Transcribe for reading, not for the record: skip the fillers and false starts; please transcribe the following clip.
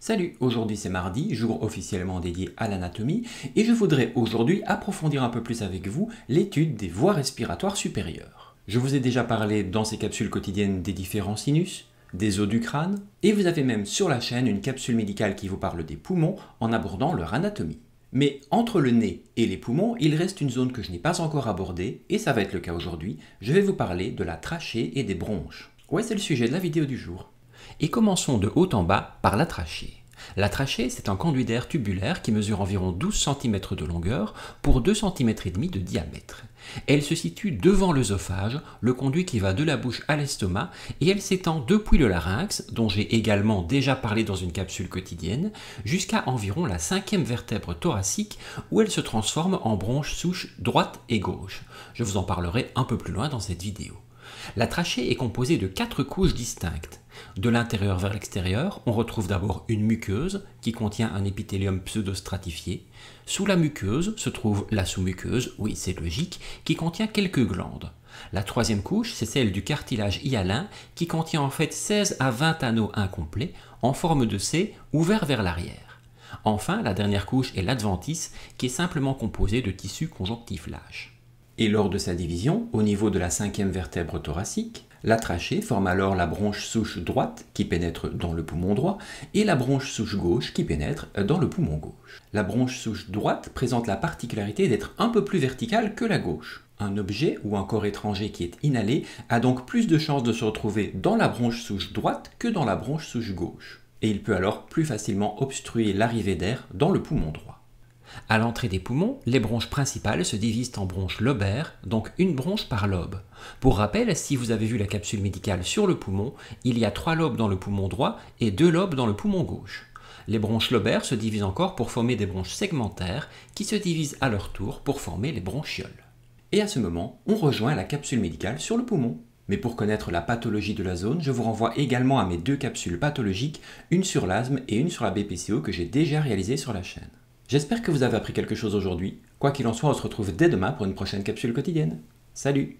Salut, aujourd'hui c'est mardi, jour officiellement dédié à l'anatomie, et je voudrais aujourd'hui approfondir un peu plus avec vous l'étude des voies respiratoires supérieures. Je vous ai déjà parlé dans ces capsules quotidiennes des différents sinus, des os du crâne, et vous avez même sur la chaîne une capsule médicale qui vous parle des poumons en abordant leur anatomie. Mais entre le nez et les poumons, il reste une zone que je n'ai pas encore abordée, et ça va être le cas aujourd'hui, je vais vous parler de la trachée et des bronches. Ouais, c'est le sujet de la vidéo du jour. Et commençons de haut en bas par la trachée. La trachée, c'est un conduit d'air tubulaire qui mesure environ 12 cm de longueur pour 2,5 cm de diamètre. Elle se situe devant l'œsophage, le conduit qui va de la bouche à l'estomac, et elle s'étend depuis le larynx, dont j'ai également déjà parlé dans une capsule quotidienne, jusqu'à environ la 5e vertèbre thoracique où elle se transforme en bronches souches droite et gauche. Je vous en parlerai un peu plus loin dans cette vidéo. La trachée est composée de 4 couches distinctes. De l'intérieur vers l'extérieur, on retrouve d'abord une muqueuse qui contient un épithélium pseudostratifié. Sous la muqueuse se trouve la sous-muqueuse, oui c'est logique, qui contient quelques glandes. La troisième couche, c'est celle du cartilage hyalin qui contient en fait 16 à 20 anneaux incomplets en forme de C ouverts vers l'arrière. Enfin, la dernière couche est l'adventice qui est simplement composée de tissu conjonctif lâche. Et lors de sa division, au niveau de la 5e vertèbre thoracique, la trachée forme alors la bronche souche droite qui pénètre dans le poumon droit et la bronche souche gauche qui pénètre dans le poumon gauche. La bronche souche droite présente la particularité d'être un peu plus verticale que la gauche. Un objet ou un corps étranger qui est inhalé a donc plus de chances de se retrouver dans la bronche souche droite que dans la bronche souche gauche. Et il peut alors plus facilement obstruer l'arrivée d'air dans le poumon droit. À l'entrée des poumons, les bronches principales se divisent en bronches lobaires, donc une bronche par lobe. Pour rappel, si vous avez vu la capsule médicale sur le poumon, il y a 3 lobes dans le poumon droit et 2 lobes dans le poumon gauche. Les bronches lobaires se divisent encore pour former des bronches segmentaires qui se divisent à leur tour pour former les bronchioles. Et à ce moment, on rejoint la capsule médicale sur le poumon. Mais pour connaître la pathologie de la zone, je vous renvoie également à mes 2 capsules pathologiques, une sur l'asthme et une sur la BPCO que j'ai déjà réalisées sur la chaîne. J'espère que vous avez appris quelque chose aujourd'hui. Quoi qu'il en soit, on se retrouve dès demain pour une prochaine capsule quotidienne. Salut!